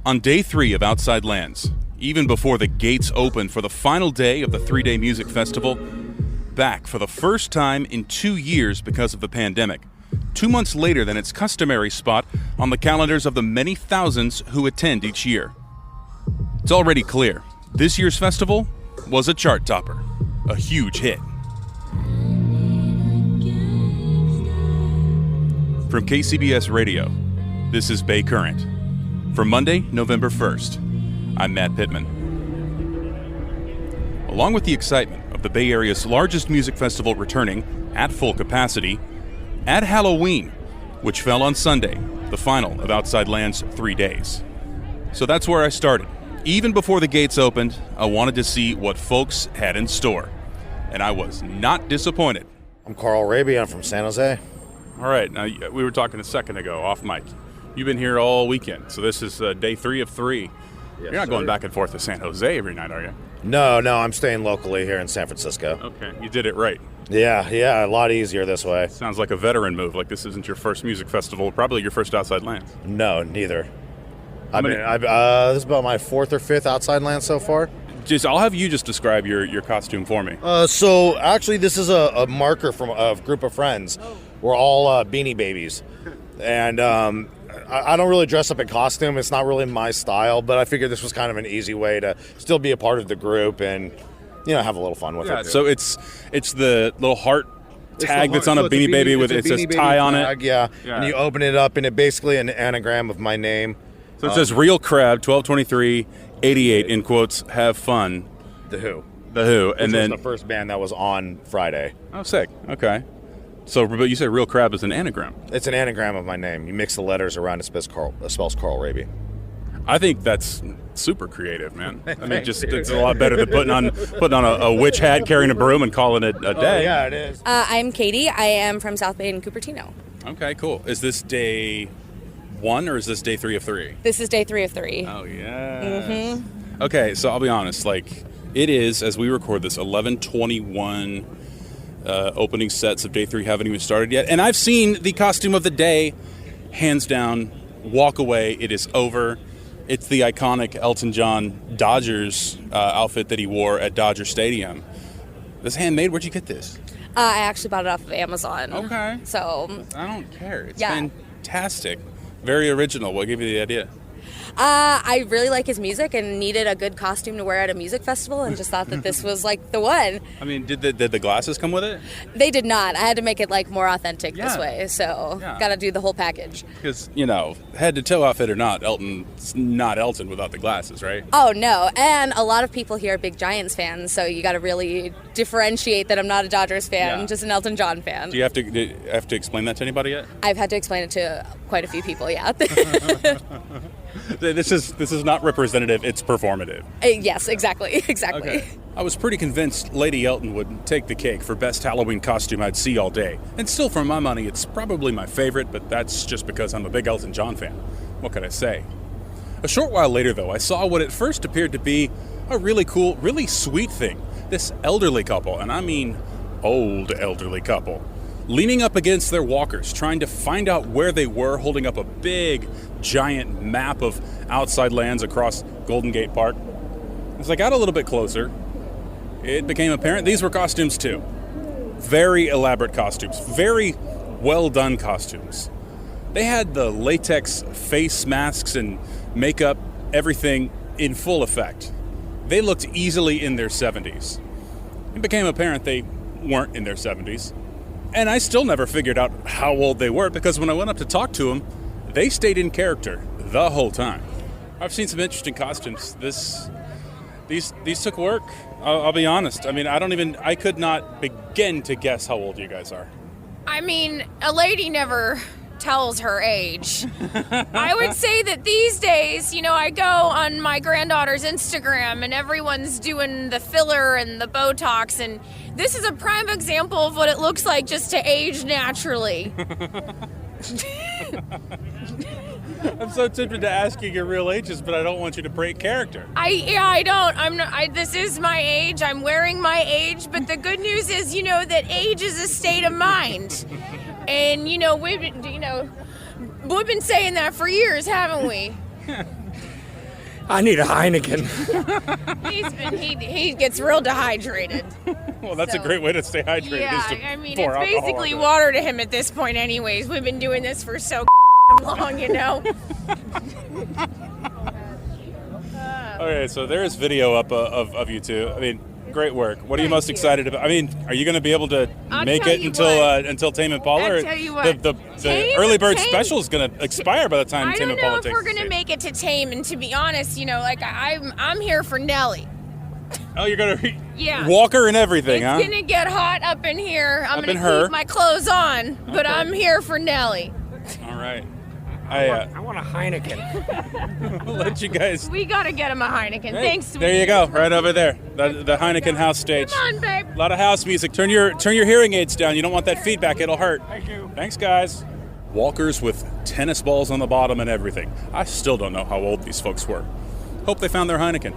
On day 3 of Outside Lands, even before the gates opened for the final day of the 3-day music festival, back for the first time in 2 years because of the pandemic, 2 months later than its customary spot on the calendars of the many thousands who attend each year. It's already clear, this year's festival was a chart topper, a huge hit. From KCBS Radio, this is Bay Current. For Monday, November 1st, I'm Matt Pittman. Along with the excitement of the Bay Area's largest music festival returning at full capacity, add Halloween, which fell on Sunday, the final of Outside Land's 3 days. So that's where I started. Even before the gates opened, I wanted to see what folks had in store. And I was not disappointed. I'm Carl Raby. I'm from San Jose. All right, now we were talking a second ago, off mic. You've been here all weekend, so this is day 3 of 3. Yes, You're not going back and forth to San Jose every night, are you? No, I'm staying locally here in San Francisco. Okay, you did it right. Yeah, a lot easier this way. Sounds like a veteran move, like this isn't your first music festival, probably your first Outside Lands. No, neither. This is about my 4th or 5th Outside Lands so far. I'll have you just describe your costume for me. So actually this is a marker from a group of friends. We're all Beanie Babies. And I don't really dress up in costume. It's not really my style, but I figured this was kind of an easy way to still be a part of the group and, have a little fun with it. So it's the little heart tag that's on a Beanie Baby with it says tie on it. Yeah, and you open it up and it basically an anagram of my name. So it says Real Crab 122388 in quotes, have fun. The Who. And then was the first band that was on Friday. Oh, sick. Okay. So, but you said Real Crab is an anagram. It's an anagram of my name. You mix the letters around, it spells Carl Raby. I think that's super creative, man. I mean, it's a lot better than putting on a witch hat, carrying a broom, and calling it a day. Oh, yeah, it is. I'm Katie. I am from South Bay in Cupertino. Okay, cool. Is this day 1 or is this day 3 of 3? This is day 3 of 3. Oh, yeah. Mm-hmm. Okay, so I'll be honest. It is, as we record this, 11:21. Opening sets of day 3 haven't even started yet. And I've seen the costume of the day, hands down, walk away. It is over. It's the iconic Elton John Dodgers outfit that he wore at Dodger Stadium. This handmade, where'd you get this? I actually bought it off of Amazon. Okay. So I don't care. It's fantastic. Very original. What gave you the idea? I really like his music and needed a good costume to wear at a music festival and just thought that this was the one. I mean, did the glasses come with it? They did not. I had to make it more authentic this way, so got to do the whole package. Because, head to toe outfit or not, Elton's not Elton without the glasses, right? Oh, no. And a lot of people here are big Giants fans, so you got to really differentiate that I'm not a Dodgers fan, just an Elton John fan. Do you have to explain that to anybody yet? I've had to explain it to quite a few people, yeah. This is not representative, it's performative. Yes, exactly. Okay. I was pretty convinced Lady Elton would take the cake for best Halloween costume I'd see all day. And still, for my money, it's probably my favorite, but that's just because I'm a big Elton John fan. What can I say? A short while later, though, I saw what at first appeared to be a really cool, really sweet thing. This elderly couple, and I mean old elderly couple, leaning up against their walkers, trying to find out where they were, holding up a big, giant map of Outside Lands across Golden Gate Park. As I got a little bit closer, it became apparent these were costumes too. Very elaborate costumes, very well-done costumes. They had the latex face masks and makeup, everything in full effect. They looked easily in their 70s. It became apparent they weren't in their 70s. And I still never figured out how old they were because when I went up to talk to them, they stayed in character the whole time. I've seen some interesting costumes. These took work. I'll be honest. I mean, I could not begin to guess how old you guys are. I mean, a lady never tells her age. I would say that these days, I go on my granddaughter's Instagram and everyone's doing the filler and the Botox, and this is a prime example of what it looks like just to age naturally. I'm so tempted to ask you your real ages, but I don't want you to break character. I don't. This is my age. I'm wearing my age, but the good news is, that age is a state of mind. And, we've been saying that for years, haven't we? I need a Heineken. He gets real dehydrated. Well, that's a great way to stay hydrated. Yeah, is to I mean, pour it's alcohol basically into it. water to him at this point anyways. We've been doing this for so long, you know? Okay, so there's video up of you two. I mean, great work. What are you most excited about? I mean, are you going to be able to make tell it you until Tame Impala? I'll Or tell you what. The Tame- early bird Tame- special is going to expire by the time I Tame don't Impala know if takes we're the gonna stage. make it to Tame, and to be honest, you know, like I'm here for Nelly. Oh, you're going to Yeah. Walker and everything, It's huh? gonna get hot up in here. I'm Up in gonna her. keep my clothes on, but Okay. I'm here for Nelly. All right. I want a Heineken. I'll let you guys. We gotta get him a Heineken. Hey, Thanks, sweetie. there you go, right over there, the Heineken house stage. Come on, babe. A lot of house music. Turn your hearing aids down. You don't want that feedback. It'll hurt. Thank you. Thanks, guys. Walkers with tennis balls on the bottom and everything. I still don't know how old these folks were. Hope they found their Heineken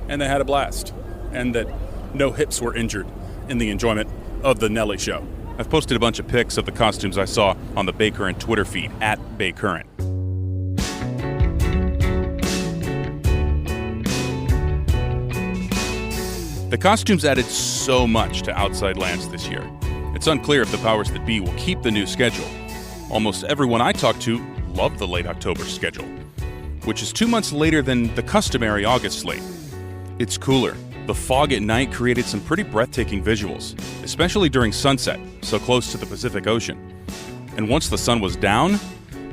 and they had a blast, and that no hips were injured in the enjoyment of the Nelly show. I've posted a bunch of pics of the costumes I saw on the Bay Current Twitter feed @BayCurrent. The costumes added so much to Outside Lands this year. It's unclear if the powers that be will keep the new schedule. Almost everyone I talked to loved the late October schedule, which is 2 months later than the customary August slate. It's cooler. The fog at night created some pretty breathtaking visuals, especially during sunset, so close to the Pacific Ocean. And once the sun was down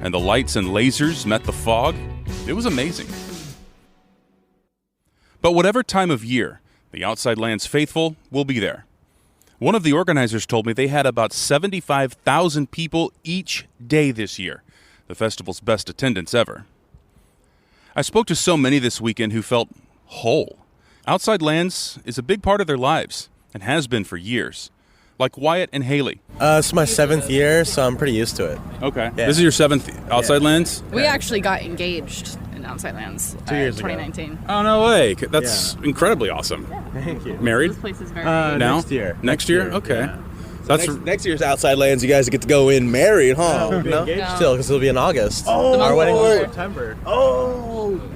and the lights and lasers met the fog, it was amazing. But whatever time of year, the Outside Lands faithful will be there. One of the organizers told me they had about 75,000 people each day this year, the festival's best attendance ever. I spoke to so many this weekend who felt whole. Outside Lands is a big part of their lives and has been for years, like Wyatt and Haley. It's my 7th year, so I'm pretty used to it. Okay. Yeah. This is your 7th Outside Lands? We actually got engaged in Outside Lands 2 years ago. 2019. Oh, no way. That's incredibly awesome. Thank you. Married? This place is very Now? Next year. Next year? Okay. Yeah. That's Next year's Outside Lands, you guys get to go in married, huh? We'll be No? engaged still, because it'll be in August. Our wedding was in September.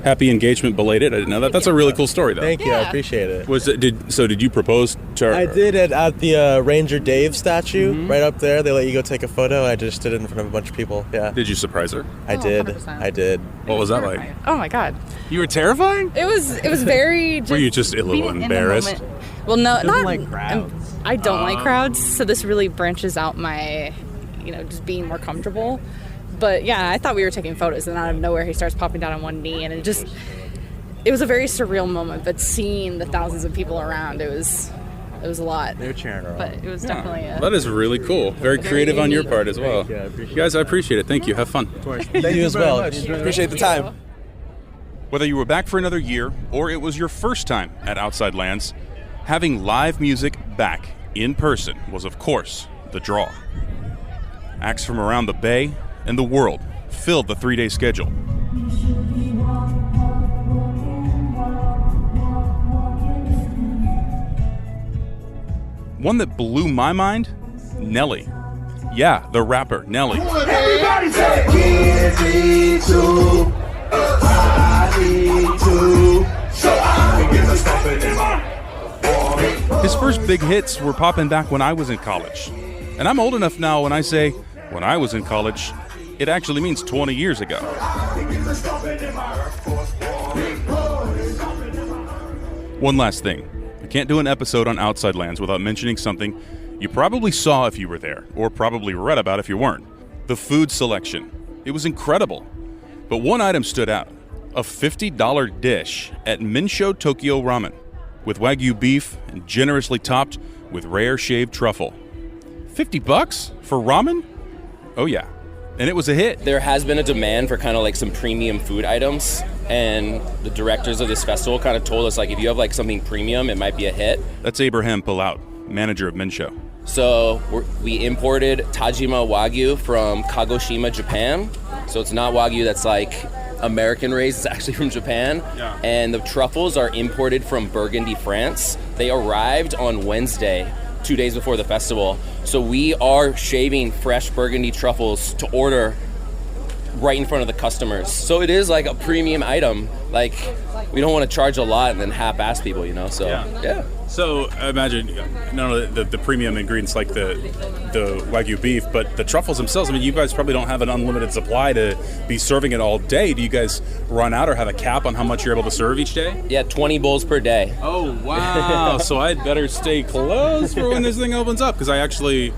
happy engagement belated. I didn't know that. That's a really cool story, though. Thank you, I Yeah. appreciate it. Did you propose to her? I did it at the Ranger Dave statue, right up there. They let you go take a photo. I just did it in front of a bunch of people. Yeah, Did you surprise her? I did. 100%. I did. What was that like? Oh my god. You were terrifying? It was very just Were you just a little being in the embarrassed? moment. Well, no, not like crowds. I don't like crowds, so this really branches out my, just being more comfortable. But yeah, I thought we were taking photos, and out of nowhere he starts popping down on one knee, and it was a very surreal moment. But seeing the thousands of people around, it was a lot. They were cheering her on. But it was definitely That is really cool. Very creative on your unique. part as well. Thank you, I appreciate Guys, I appreciate it. Thank you. Have fun. Thank you as well. Appreciate the time. Whether you were back for another year or it was your first time at Outside Lands, having live music back in person was, of course, the draw. Acts from around the Bay and the world filled the 3-day schedule. One that blew my mind, Nelly. Yeah, the rapper, Nelly. Everybody say, give me two, I need two, so I can get the stuff in my. His first big hits were popping back when I was in college. And I'm old enough now when I say, when I was in college, it actually means 20 years ago. One last thing. I can't do an episode on Outside Lands without mentioning something you probably saw if you were there, or probably read about if you weren't. The food selection. It was incredible. But one item stood out. A $50 dish at Minsho Tokyo Ramen, with Wagyu beef and generously topped with rare shaved truffle. $50 for ramen? Oh yeah. And it was a hit. There has been a demand for kind of like some premium food items, and the directors of this festival kind of told us, like, if you have like something premium, it might be a hit. That's Abraham Palau, manager of Minsho. So we imported Tajima Wagyu from Kagoshima, Japan. So it's not Wagyu that's like American raised, it's actually from Japan. Yeah. And the truffles are imported from Burgundy, France. They arrived on Wednesday, 2 days before the festival. So we are shaving fresh Burgundy truffles to order right in front of the customers. So it is like a premium item. Like, we don't want to charge a lot and then half-ass people, you know? So, yeah. So I imagine not only the premium ingredients like the Wagyu beef, but the truffles themselves. I mean, you guys probably don't have an unlimited supply to be serving it all day. Do you guys run out or have a cap on how much you're able to serve each day? Yeah, 20 bowls per day. Oh, wow. So I'd better stay close for when this thing opens up, because I actually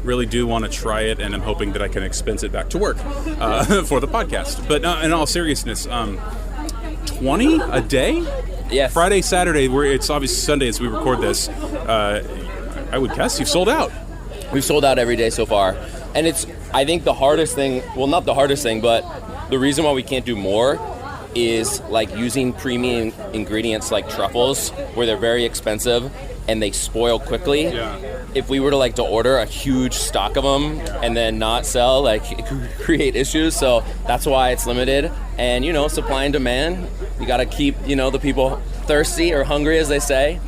really do want to try it, and I'm hoping that I can expense it back to work for the podcast. But in all seriousness, 20 a day? Yes. Friday, Saturday, it's obviously Sunday as we record this. I would guess you've sold out. We've sold out every day so far. And it's, I think the hardest thing, well, not the hardest thing, but the reason why we can't do more is like using premium ingredients like truffles, where they're very expensive and they spoil quickly. Yeah. If we were to order a huge stock of them and then not sell, like, it could create issues. So that's why it's limited. And, supply and demand, you got to keep, the people thirsty or hungry, as they say.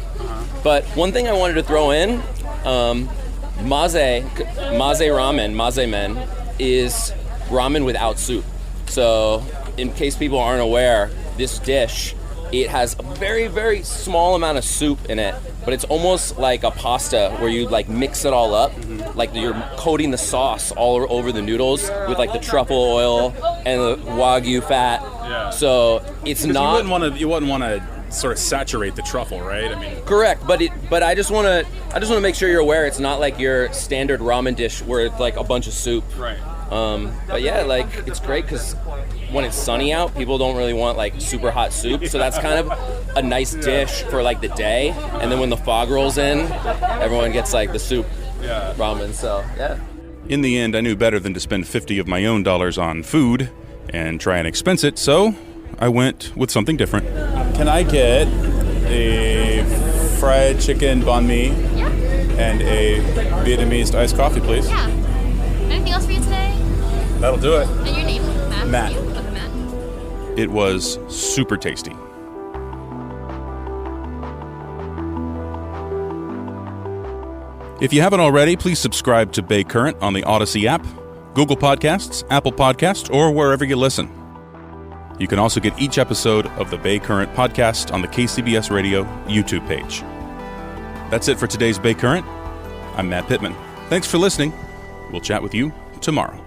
But one thing I wanted to throw in, maze men, is ramen without soup. So in case people aren't aware, this dish, it has a very, very small amount of soup in it, but it's almost like a pasta where you mix it all up, like you're coating the sauce all over the noodles with the truffle oil and the Wagyu fat. Yeah. So it's not. You wouldn't want to sort of saturate the truffle, right? I mean. Correct, but I just want to make sure you're aware it's not like your standard ramen dish where it's like a bunch of soup. Right. But yeah, it's great because when it's sunny out, people don't really want super hot soup, so that's kind of a nice dish for the day. And then when the fog rolls in, everyone gets the soup ramen. So yeah. In the end, I knew better than to spend 50 of my own dollars on food and try and expense it, so I went with something different. Can I get a fried chicken banh mi and a Vietnamese iced coffee, please? Yeah. Anything else for you today? That'll do it. And your name? Matt. You? Okay, Matt. It was super tasty. If you haven't already, please subscribe to Bay Current on the Odyssey app, Google Podcasts, Apple Podcasts, or wherever you listen. You can also get each episode of the Bay Current podcast on the KCBS Radio YouTube page. That's it for today's Bay Current. I'm Matt Pittman. Thanks for listening. We'll chat with you tomorrow.